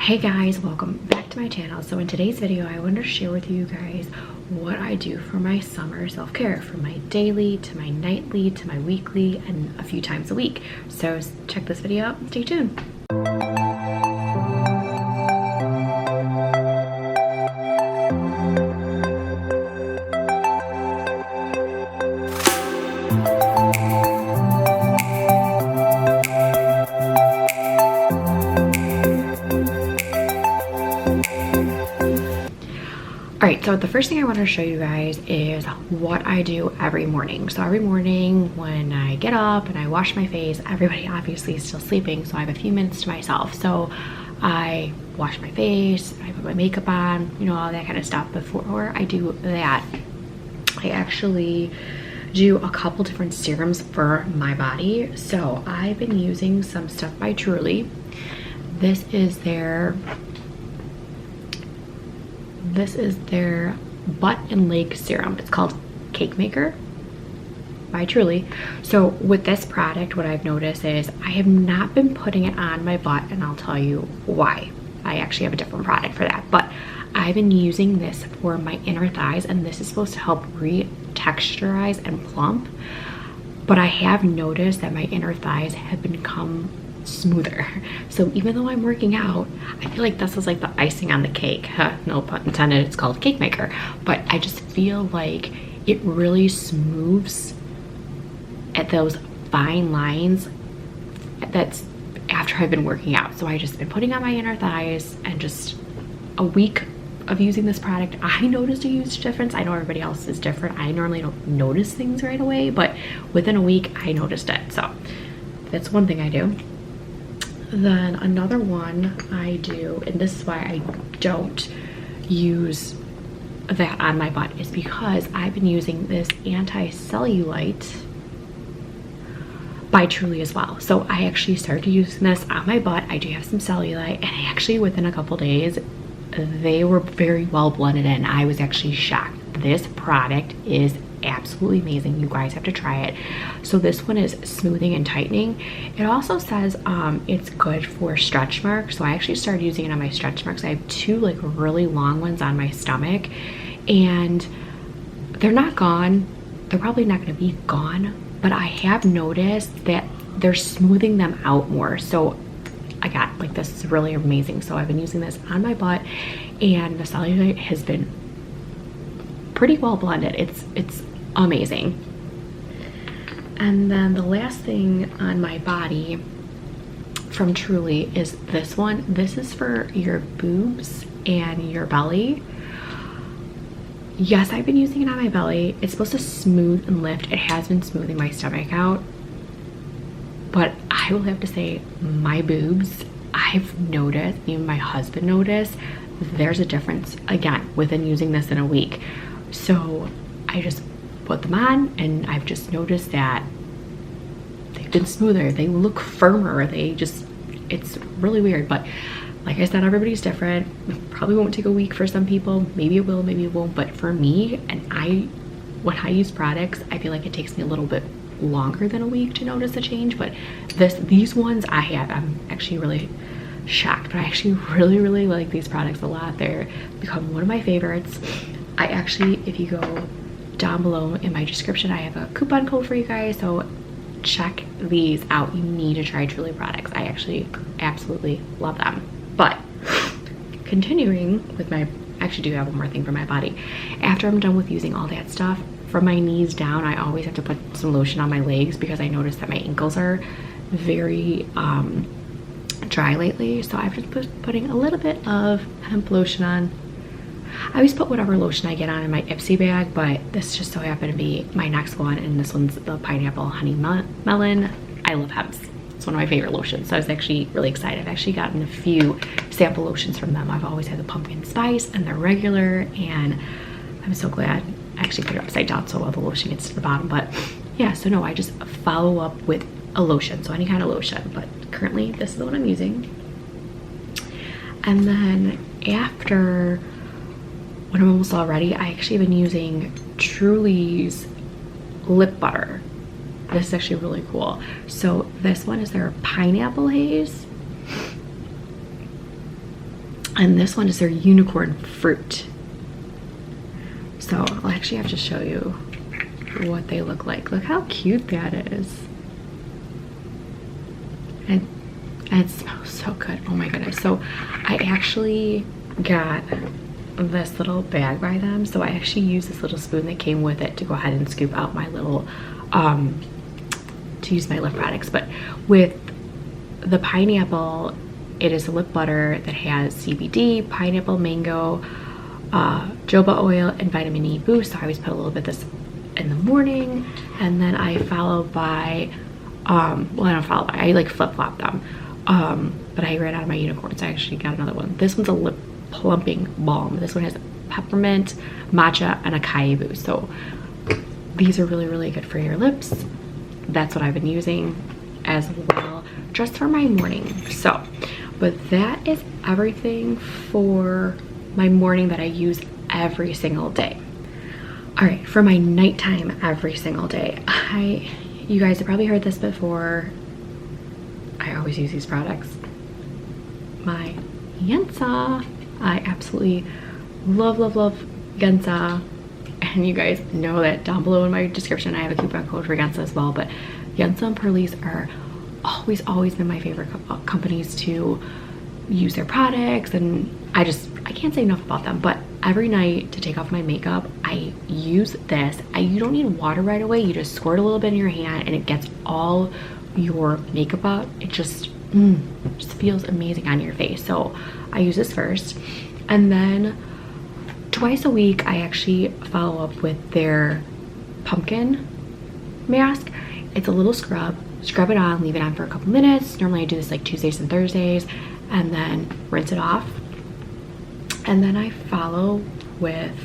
Hey guys, welcome back to my channel. So in today's video I want to share with you guys what I do for my summer self-care, from my daily to my nightly to my weekly and a few times a week. So check this video out and stay tuned. Alright, so the first thing I want to show you guys is what I do every morning. So every morning when I get up and I wash my face, everybody obviously is still sleeping, so I have a few minutes to myself. So I wash my face, I put my makeup on, you know, all that kind of stuff. Before I do that, I actually do a couple different serums for my body. So I've been using some stuff by Truly. This is their butt and leg serum. It's called Cake Maker by Truly. So with this product, what I've noticed is I have not been putting it on my butt, and I'll tell you why. I actually have a different product for that, but I've been using this for my inner thighs, and this is supposed to help re-texturize and plump. But I have noticed that my inner thighs have become smoother. So even though I'm working out, I feel like this is like the icing on the cake. No pun intended, it's called Cake Maker. But I just feel like it really smooths at those fine lines that's after I've been working out. So I just been putting on my inner thighs, and just a week of using this product, I noticed a huge difference. I know everybody else is different. I normally don't notice things right away, but within a week I noticed it. So that's one thing I do. Then another one I do, and this is why I don't use that on my butt, is because I've been using this anti-cellulite by Truly as well. So I actually started using this on my butt. I do have some cellulite, and I actually within a couple days they were very well blended in. I was actually shocked. This product is absolutely amazing. You guys have to try it. So this one is smoothing and tightening. It also says it's good for stretch marks. So I actually started using it on my stretch marks. I have two like really long ones on my stomach, and they're not gone. They're probably not going to be gone, but I have noticed that they're smoothing them out more. So I got like, this is really amazing. So I've been using this on my butt, and the cellulite has been pretty well blended. It's amazing. And then the last thing on my body from Truly is this one. This is for your boobs and your belly. Yes, I've been using it on my belly. It's supposed to smooth and lift. It has been smoothing my stomach out, but I will have to say my boobs, I've noticed, even my husband noticed, there's a difference again within using this in a week. So I just put them on, and I've just noticed that they've been smoother. They look firmer. It's really weird. But like I said, everybody's different. It probably won't take a week for some people. Maybe it will, maybe it won't. But for me, and when I use products, I feel like it takes me a little bit longer than a week to notice a change. But these ones I'm actually really shocked. But I actually really like these products a lot. They're become one of my favorites. I actually, if you go down below in my description, I have a coupon code for you guys, so check these out. You need to try Truly products. I actually absolutely love them. But continuing with I actually do have one more thing for my body. After I'm done with using all that stuff, from my knees down, I always have to put some lotion on my legs, because I noticed that my ankles are very dry lately. So I've just putting a little bit of hemp lotion on. I always put whatever lotion I get on in my Ipsy bag, but this just so happened to be my next one, and this one's the pineapple honey melon. I love hemps. It's one of my favorite lotions, so I was actually really excited. I've actually gotten a few sample lotions from them. I've always had the pumpkin spice and the regular, and I'm so glad. I actually put it upside down so all the lotion gets to the bottom. But yeah, so no, I just follow up with a lotion, so any kind of lotion, but currently this is the one I'm using. And then after, when I'm almost all ready, I actually have been using Truly's lip butter. This is actually really cool. So this one is their pineapple haze. And this one is their unicorn fruit. So I'll actually have to show you what they look like. Look how cute that is. And it smells so good. Oh my goodness. So I actually got this little bag by them. So I actually used this little spoon that came with it to go ahead and scoop out my little, to use my lip products. But with the pineapple, it is a lip butter that has CBD, pineapple, mango, jojoba oil, and vitamin E boost. So I always put a little bit of this in the morning, and then I follow by, well, I don't follow by, I like flip-flop them. But I ran out of my unicorn, so I actually got another one. This one's a lip plumping balm. This one has peppermint, matcha, and acai boost. So these are really, really good for your lips. That's what I've been using as well, just for my morning. So, but that is everything for my morning that I use every single day. All right, for my nighttime every single day, you guys have probably heard this before. I always use these products. My Yensa. I absolutely love, love, love Yensa. And you guys know that down below in my description, I have a coupon code for Yensa as well. But Yensa and Perlise are always been my favorite companies to use their products. And I can't say enough about them. But every night to take off my makeup, I use this. You don't need water right away. You just squirt a little bit in your hand and it gets all your makeup out. It just feels amazing on your face. So I use this first, and then twice a week I actually follow up with their pumpkin mask. It's a little scrub it on, leave it on for a couple minutes. Normally I do this like Tuesdays and Thursdays, and then rinse it off. And then I follow with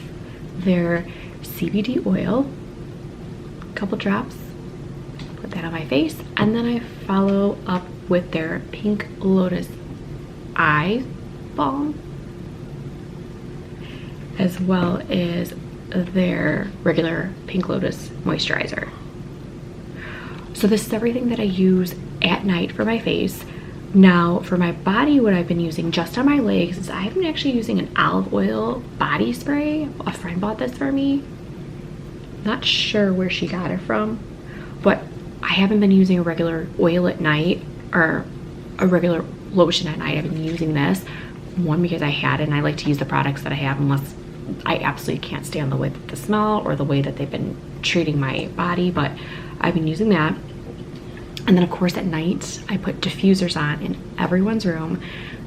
their CBD oil, a couple drops, put that on my face, and then I follow up with their Pink Lotus eye balm, as well as their regular Pink Lotus moisturizer. So this is everything that I use at night for my face. Now for my body, what I've been using just on my legs is I've been actually using an olive oil body spray. A friend bought this for me. Not sure where she got it from, but I haven't been using a regular oil at night or a regular lotion at night. I've been using this one because I had it and I like to use the products that I have unless I absolutely can't stand the way that the smell or the way that they've been treating my body, but I've been using that. And then of course at night I put diffusers on in everyone's room.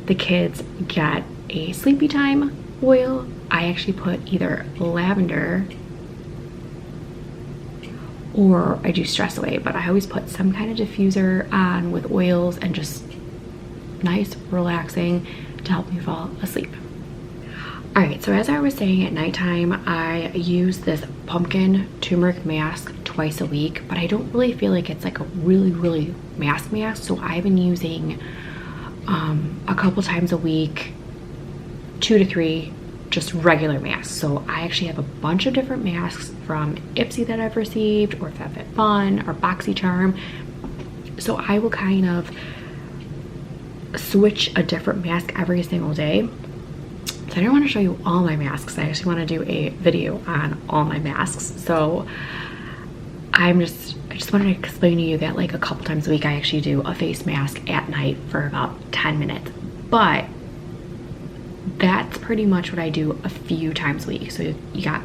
The kids get a sleepy time oil. I actually put either lavender or I do stress away, but I always put some kind of diffuser on with oils and just nice, relaxing to help me fall asleep. All right, so as I was saying, at nighttime, I use this pumpkin turmeric mask twice a week, but I don't really feel like it's like a really mask, so I've been using a couple times a week, 2 to 3 just regular masks. So I actually have a bunch of different masks from Ipsy that I've received, or FabFitFun, or BoxyCharm. So I will kind of switch a different mask every single day. So I didn't want to show you all my masks. I actually want to do a video on all my masks. So I just wanted to explain to you that like a couple times a week I actually do a face mask at night for about 10 minutes. But that's pretty much what I do a few times a week. So you got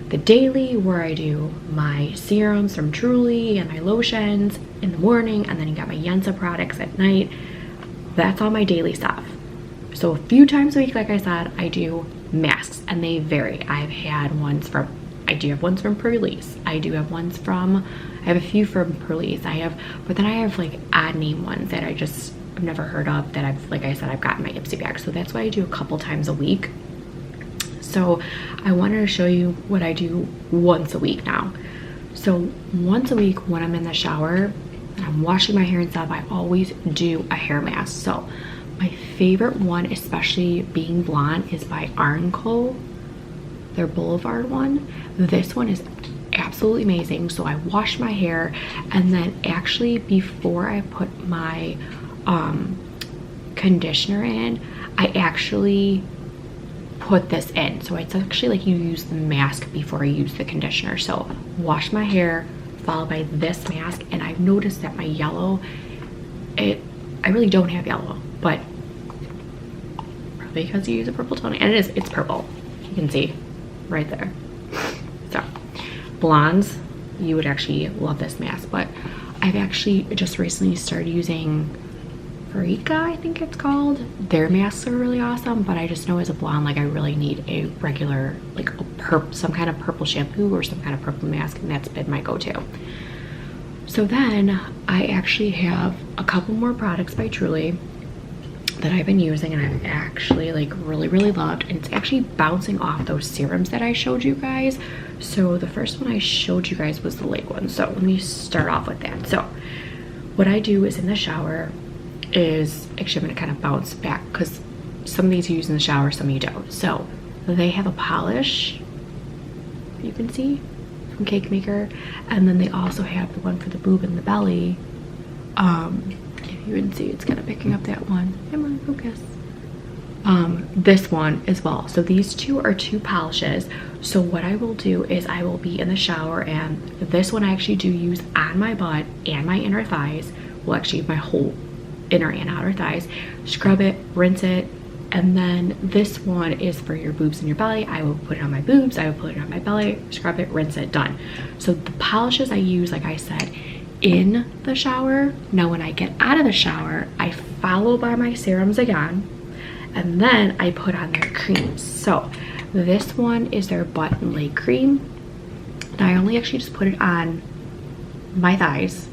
the daily where I do my serums from Truly and my lotions in the morning, and then you got my Yensa products at night. That's all my daily stuff. So a few times a week, like I said, I do masks, and they vary. I do have ones from Perlise. I have a few from Perlise. But then I have like odd name ones that I've never heard of that like I said, I've got in my Ipsy bag. So that's why I do a couple times a week. So I wanted to show you what I do once a week now. So once a week when I'm in the shower and I'm washing my hair and stuff, I always do a hair mask. So my favorite one, especially being blonde, is by Arnco, their Boulevard one. This one is absolutely amazing. So I wash my hair, and then actually before I put my conditioner in, I actually put this in. So it's actually like you use the mask before you use the conditioner. So wash my hair, followed by this mask, and I've noticed that my yellow, I really don't have yellow, but probably because you use a purple toner, and it's purple. You can see right there. So blondes, you would actually love this mask, but I've actually just recently started using Farika, I think it's called. Their masks are really awesome, but I just know as a blonde, like I really need a regular, like some kind of purple shampoo or some kind of purple mask, and that's been my go-to. So then I actually have a couple more products by Truly that I've been using, and I've actually like really loved, and it's actually bouncing off those serums that I showed you guys. So the first one I showed you guys was the Leg one, so let me start off with that. So what I do is in the shower is, actually I'm gonna kind of bounce back because some of these you use in the shower, some you don't. So they have a polish, you can see, from Cake Maker, and then they also have the one for the boob and the belly. If you can see, it's kind of picking up that one. Come on, focus. This one as well. So these two are two polishes. So what I will do is I will be in the shower, and this one I actually do use on my butt and my inner thighs. Well, actually my whole inner and outer thighs. Scrub it, rinse it, and then this one is for your boobs and your belly. I will put it on my boobs, I will put it on my belly, scrub it, rinse it, done. So the polishes I use, like I said, in the shower. Now when I get out of the shower, I follow by my serums again, and then I put on their creams. So this one is their butt and leg cream, and I only actually just put it on my thighs.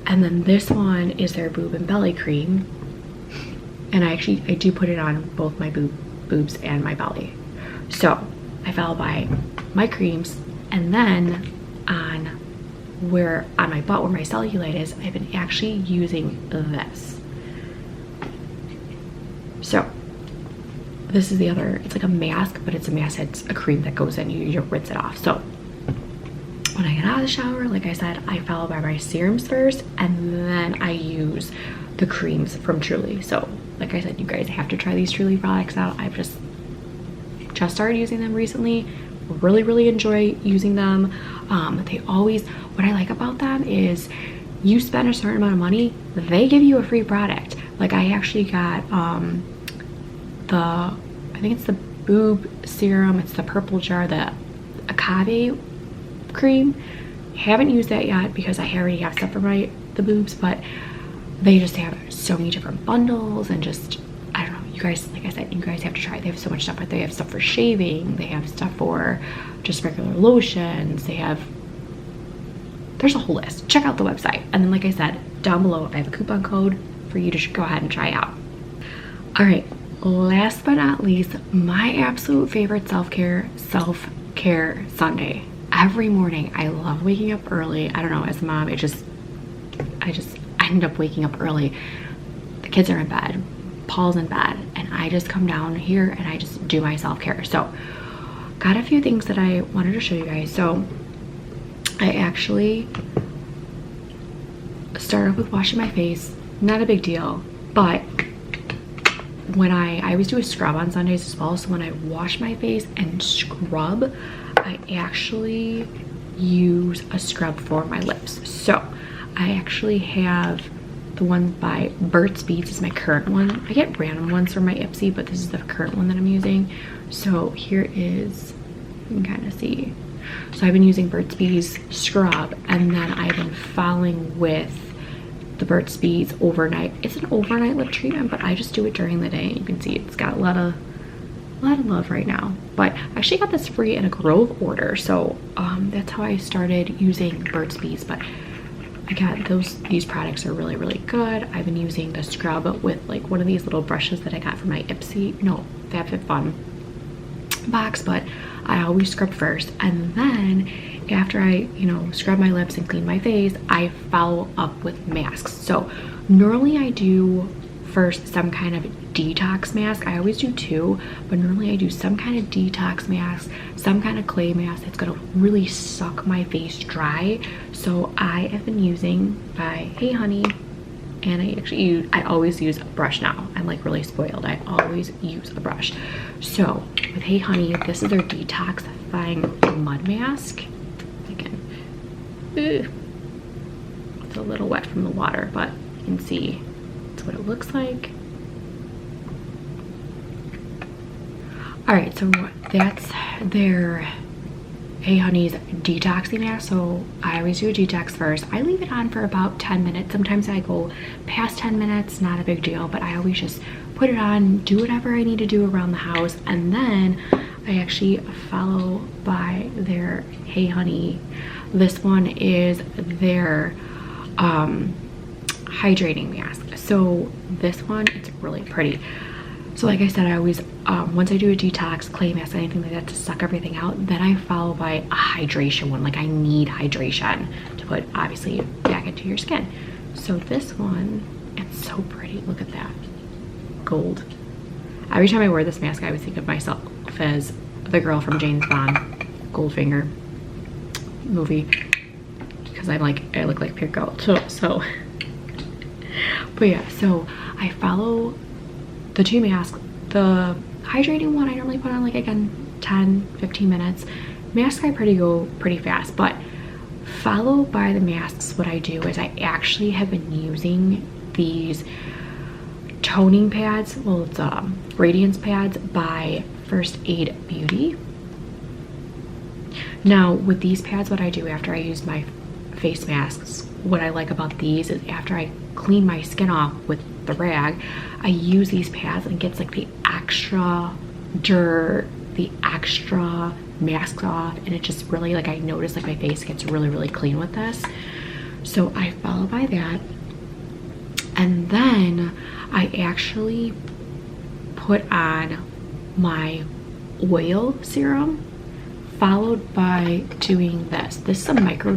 And then this one is their boob and belly cream, and I do put it on both my boobs and my belly. So I follow by my creams, and then on my butt where my cellulite is, I've been actually using this. So this is the other, it's like a mask, but it's a mask, it's a cream that goes in, you rinse it off. So when I get out of the shower, like I said, I follow by my serums first, and then I use the creams from Truly. So like I said, you guys have to try these Truly products out. I've just started using them recently. Really enjoy using them. They always, what I like about them is you spend a certain amount of money, they give you a free product. Like I actually got I think it's the Boob serum, it's the purple jar, the Agave cream. Haven't used that yet because I already have stuff for the boobs, but they just have so many different bundles, and just, I don't know, you guys, like I said, you guys have to try it. They have so much stuff, but they have stuff for shaving, they have stuff for just regular lotions, there's a whole list. Check out the website, and then like I said, down below I have a coupon code for you to go ahead and try out. All right, last but not least, my absolute favorite self-care Sunday. Every morning I love waking up early. I don't know, as a mom, I end up waking up early. The kids are in bed, Paul's in bed, and I just come down here and I just do my self-care. So got a few things that I wanted to show you guys. So I actually started with washing my face. Not a big deal, but when I always do a scrub on Sundays as well. So when I wash my face and scrub, I actually use a scrub for my lips. So I actually have the one by Burt's Bees is my current one. I get random ones for my Ipsy, but this is the current one that I'm using. So here is, you can kind of see. So I've been using Burt's Bees scrub, and then I've been following with the Burt's Bees overnight. It's an overnight lip treatment, but I just do it during the day. You can see it's got a lot of love right now. But I actually got this free in a Grove order, so that's how I started using Burt's Bees. But I got these products are really good. I've been using the scrub with like one of these little brushes that I got from my FabFitFun box, but I always scrub first, and then after I scrub my lips and clean my face, I follow up with masks. So normally I do first some kind of detox mask. I always do two, but normally I do some kind of detox mask, some kind of clay mask that's gonna really suck my face dry. So I have been using by Hey Honey, and I always use a brush now. I'm like really spoiled. I always use a brush. So with Hey Honey, this is their Detoxifying Mud Mask. Again, it's a little wet from the water, but you can see that's what it looks like. All right, so that's their Hey Honey's detoxing mask. So I always do a detox first. I leave it on for about 10 minutes. Sometimes I go past 10 minutes, not a big deal, but I always just put it on, do whatever I need to do around the house, and then I actually follow by their Hey Honey. This one is their hydrating mask. So this one, it's really pretty. So like I said, I always, once I do a detox, clay mask, anything like that to suck everything out, then I follow by a hydration one. Like I need hydration to put obviously back into your skin. So this one, it's so pretty. Look at that. Gold. Every time I wear this mask, I always think of myself as the girl from James Bond, Goldfinger movie. Because I look like Pure Gold. So but yeah, so I follow the two masks. The hydrating one I normally put on like again 10-15 minutes. Mask I go pretty fast, but followed by the masks, what I do is I actually have been using these toning pads. Well, it's radiance pads by First Aid Beauty. Now with these pads, what I do after I use my face masks, what I like about these is after I clean my skin off with the rag, I use these pads and it gets like the extra dirt, the extra mask off, and it just really, like, I notice like my face gets really clean with this. So I follow by that, and then I actually put on my oil serum, followed by doing this. This is a micro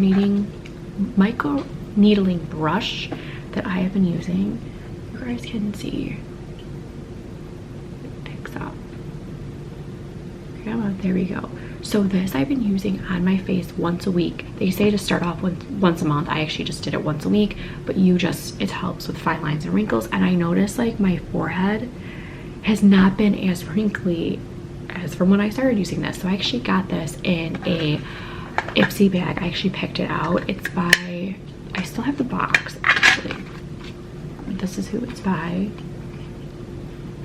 needling brush that I have been using. You guys can see it picks up. Come on, there we go. So this I've been using on my face once a week. They say to start off with once a month. I actually just did it once a week, but it helps with fine lines and wrinkles. And I noticed like my forehead has not been as wrinkly as from when I started using this. So I actually got this in a Ipsy bag. I actually picked it out. It's by, I still have the box actually. This is who it's by.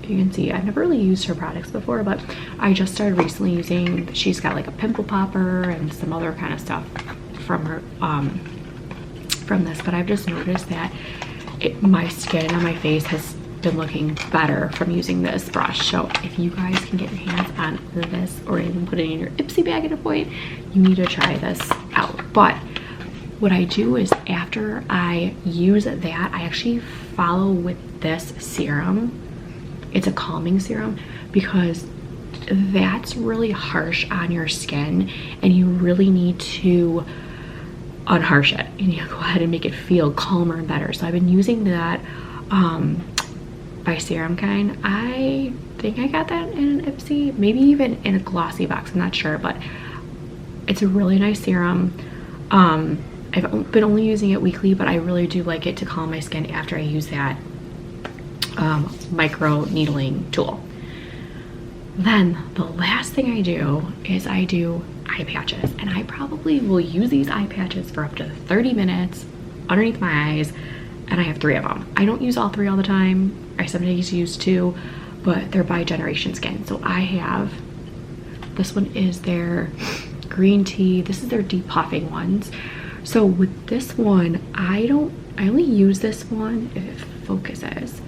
You can see I've never really used her products before, but I just started recently using, she's got like a pimple popper and some other kind of stuff from her from this, but I've just noticed that my skin on my face has been looking better from using this brush. So if you guys can get your hands on this or even put it in your Ipsy bag at a point, you need to try this out. But what I do is after I use that, I actually follow with this serum. It's a calming serum because that's really harsh on your skin and you really need to unharsh it. You need to go ahead and make it feel calmer and better. So I've been using that by Serum Kind. I think I got that in an Ipsy, maybe even in a glossy box, I'm not sure, but it's a really nice serum. I've been only using it weekly, but I really do like it to calm my skin after I use that micro needling tool. Then the last thing I do is I do eye patches, and I probably will use these eye patches for up to 30 minutes underneath my eyes, and I have 3 of them. I don't use all 3 all the time. I sometimes use 2, but they're by Generation Skin. So I have, this one is their green tea. This is their depuffing ones. So with this one, I only use this one if it focuses.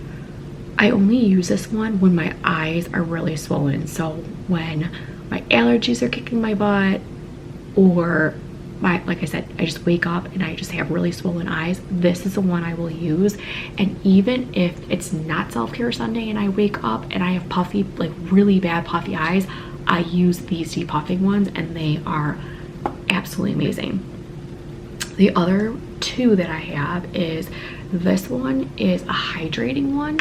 I only use this one when my eyes are really swollen. So when my allergies are kicking my butt, or like I said, I just wake up and I just have really swollen eyes, this is the one I will use. And even if it's not self-care Sunday and I wake up and I have puffy, like really bad puffy eyes, I use these depuffing ones and they are absolutely amazing. The other 2 that I have is, this one is a hydrating one.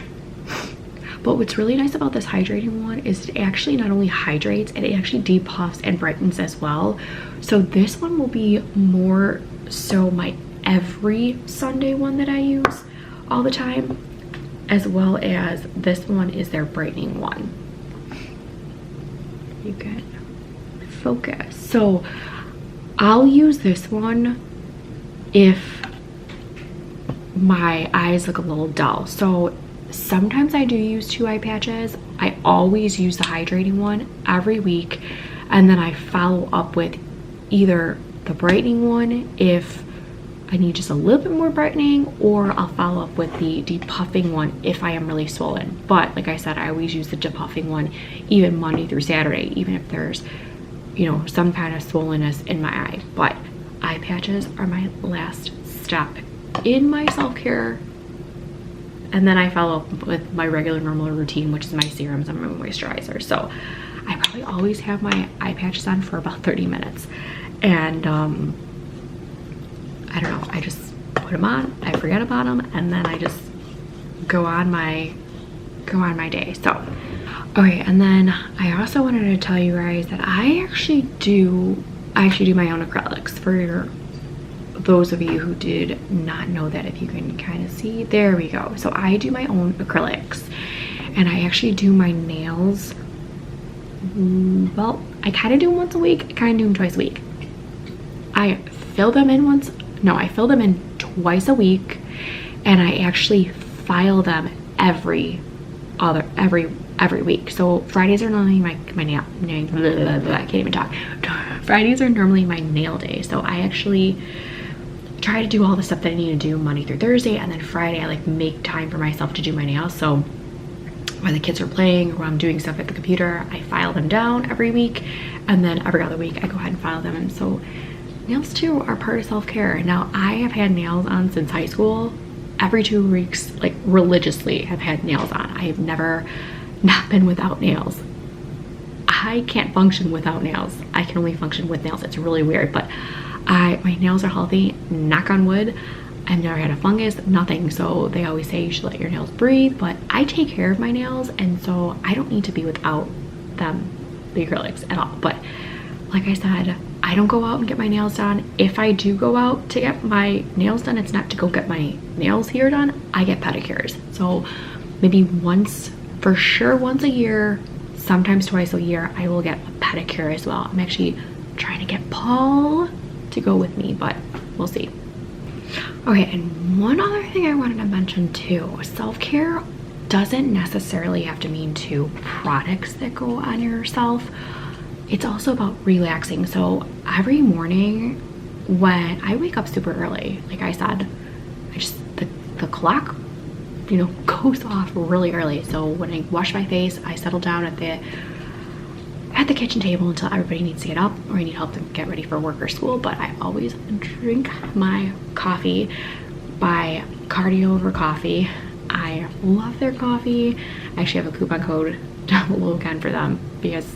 But what's really nice about this hydrating one is it actually not only hydrates, it actually depuffs and brightens as well. So this one will be more so my every Sunday one that I use. all the time, as well as this one is their brightening one. You can focus. So I'll use this one if my eyes look a little dull. So sometimes I do use 2 eye patches. I always use the hydrating one every week, and then I follow up with either the brightening one if I need just a little bit more brightening, or I'll follow up with the depuffing one if I am really swollen. But like I said, I always use the depuffing one even Monday through Saturday, even if there's, you know, some kind of swollenness in my eye. But eye patches are my last step in my self-care, and then I follow up with my regular normal routine, which is my serums and my moisturizer. So I probably always have my eye patches on for about 30 minutes, and I don't know, I just put them on, I forget about them, and then I just go on my day. So okay, and then I also wanted to tell you guys that I actually do my own acrylics. For those of you who did not know that, if you can kind of see, there we go. So I do my own acrylics, and I actually do my nails, well, I kind of do them once a week, I kind of do them twice a week. I fill them in twice a week, and I actually file them every week. So Fridays are normally my nail, I can't even talk. Fridays are normally my nail day. So I actually try to do all the stuff that I need to do Monday through Thursday, and then Friday I like make time for myself to do my nails. So when the kids are playing or when I'm doing stuff at the computer, I file them down every week, and then every other week I go ahead and file them. And so nails too are part of self-care. Now I have had nails on since high school. Every 2 weeks, like religiously, have had nails on. I have never not been without nails. I can't function without nails. I can only function with nails. It's really weird, but my nails are healthy, knock on wood. I've never had a fungus, nothing. So they always say you should let your nails breathe, but I take care of my nails, and so I don't need to be without them, the acrylics, at all. But like I said, I don't go out and get my nails done. If I do go out to get my nails done, it's not to go get my nails here done. I get pedicures. So maybe for sure once a year, sometimes twice a year, I will get a pedicure as well. I'm actually trying to get Paul to go with me, but we'll see. Okay, and one other thing I wanted to mention too, self-care doesn't necessarily have to mean 2 products that go on yourself. It's also about relaxing. So every morning when I wake up super early, like I said, the clock, you know, goes off really early. So when I wash my face, I settle down at the kitchen table until everybody needs to get up, or I need help to get ready for work or school. But I always drink my coffee by Cardio Over Coffee. I love their coffee. I actually have a coupon code down below again for them, because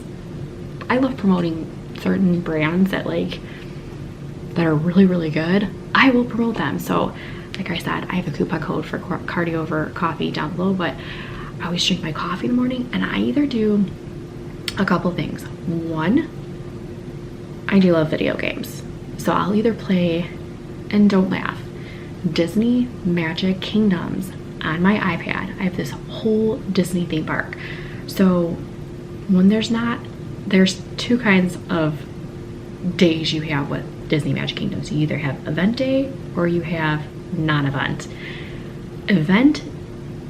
I love promoting certain brands that are really, really good. I will promote them. So like I said, I have a coupon code for Cardio Over Coffee down below, but I always drink my coffee in the morning, and I either do a couple things. One, I do love video games. So I'll either play, and don't laugh, Disney Magic Kingdoms on my iPad. I have this whole Disney theme park. So when there's 2 kinds of days you have with Disney Magic Kingdoms. You either have event day or you have non-event. Event,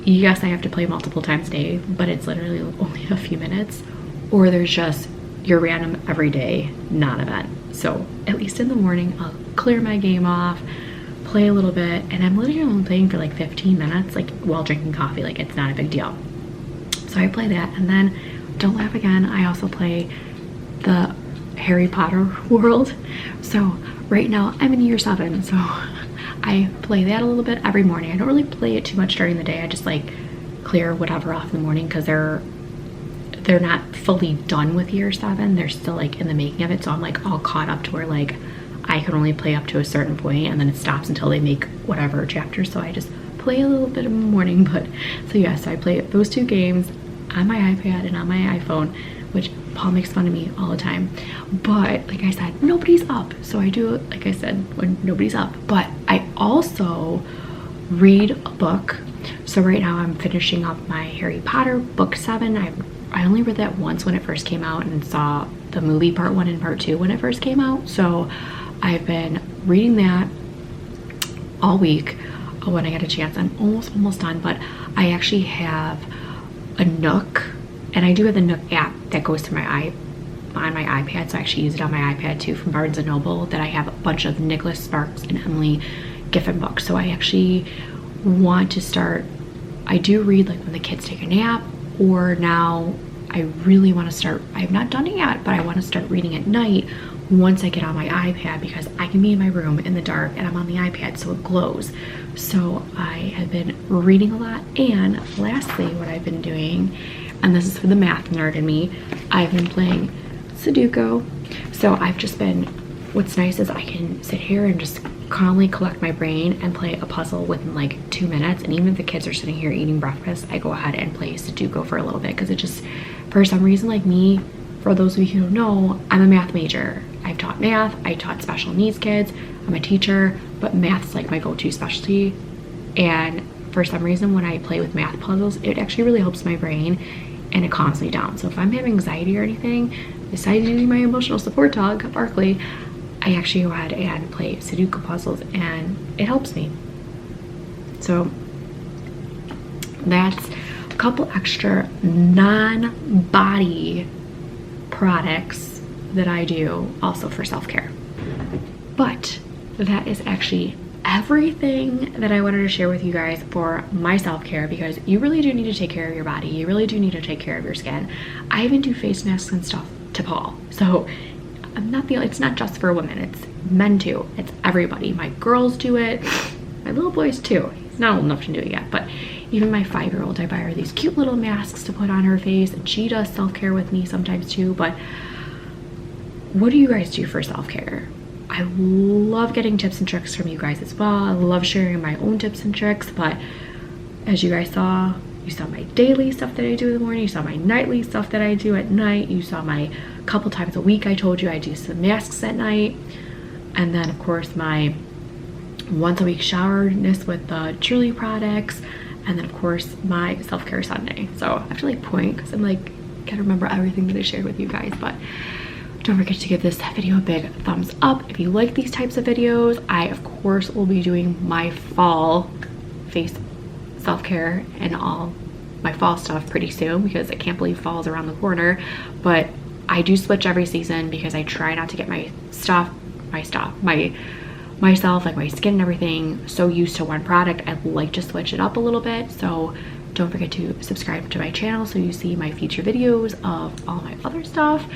yes, I have to play multiple times a day, but it's literally only a few minutes. Or there's just your random everyday non-event. So at least in the morning, I'll clear my game off, play a little bit, and I'm literally only playing for like 15 minutes, like while drinking coffee. Like, it's not a big deal. So I play that, and then don't laugh again, I also play the Harry Potter world. So right now I'm in year 7, so I play that a little bit every morning. I don't really play it too much during the day. I just like clear whatever off in the morning, because they're not fully done with year 7. They're still like in the making of it. So I'm like all caught up to where like I can only play up to a certain point, and then it stops until they make whatever chapter. So I just play a little bit in the morning. But so yeah, so I play those 2 games on my iPad and on my iPhone, which Paul makes fun of me all the time. But like I said, nobody's up. So I do it, like I said, when nobody's up. But I also read a book. So right now I'm finishing up my Harry Potter book 7. I only read that once when it first came out and saw the movie part 1 and part 2 when it first came out. So I've been reading that all week when I get a chance. I'm almost done, but I actually have a Nook, and I do have the Nook app that goes to my on my iPad, so I actually use it on my iPad too, from Barnes & Noble, that I have a bunch of Nicholas Sparks and Emily Giffen books. So I actually want to start, I do read like when the kids take a nap, or now I really want to start, I have not done it yet, but I want to start reading at night once I get on my iPad, because I can be in my room in the dark and I'm on the iPad so it glows. So I have been reading a lot. And lastly, what I've been doing, and this is for the math nerd in me, I've been playing Sudoku. So I've just been, what's nice is I can sit here and just calmly collect my brain and play a puzzle within like 2 minutes. And even if the kids are sitting here eating breakfast, I go ahead and play Sudoku for a little bit, because it just, for some reason, like me, for those of you who don't know, I'm a math major. I've taught math, I taught special needs kids, I'm a teacher, but math's like my go-to specialty. And for some reason, when I play with math puzzles, it actually really helps my brain and it calms me down. So if I'm having anxiety or anything, besides using my emotional support dog, Barkley, I actually go ahead and play Sudoku puzzles and it helps me. So that's a couple extra non-body products that I do also for self-care. But that is actually everything that I wanted to share with you guys for my self-care, because you really do need to take care of your body. You really do need to take care of your skin. I even do face masks and stuff to Paul. So I'm not it's not just for women, it's men too. It's everybody. My girls do it, my little boys too. He's not old enough to do it yet, but even my 5-year-old, I buy her these cute little masks to put on her face, and she does self-care with me sometimes too. But what do you guys do for self-care? I love getting tips and tricks from you guys as well. I love sharing my own tips and tricks, but as you guys saw, you saw my daily stuff that I do in the morning, you saw my nightly stuff that I do at night, you saw my couple times a week I told you I do some masks at night, and then of course my once a week showerness with the Truly products, and then of course my self-care Sunday. So I have to like point, because I'm like, can't remember everything that I shared with you guys, but don't forget to give this video a big thumbs up if you like these types of videos. I of course will be doing my fall face self-care and all my fall stuff pretty soon, because I can't believe fall is around the corner. But I do switch every season because I try not to get myself, like my skin and everything, so used to one product. I like to switch it up a little bit. So don't forget to subscribe to my channel so you see my future videos of all my other stuff,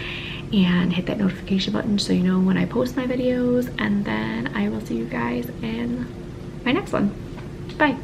and hit that notification button so you know when I post my videos. And then I will see you guys in my next one. Bye.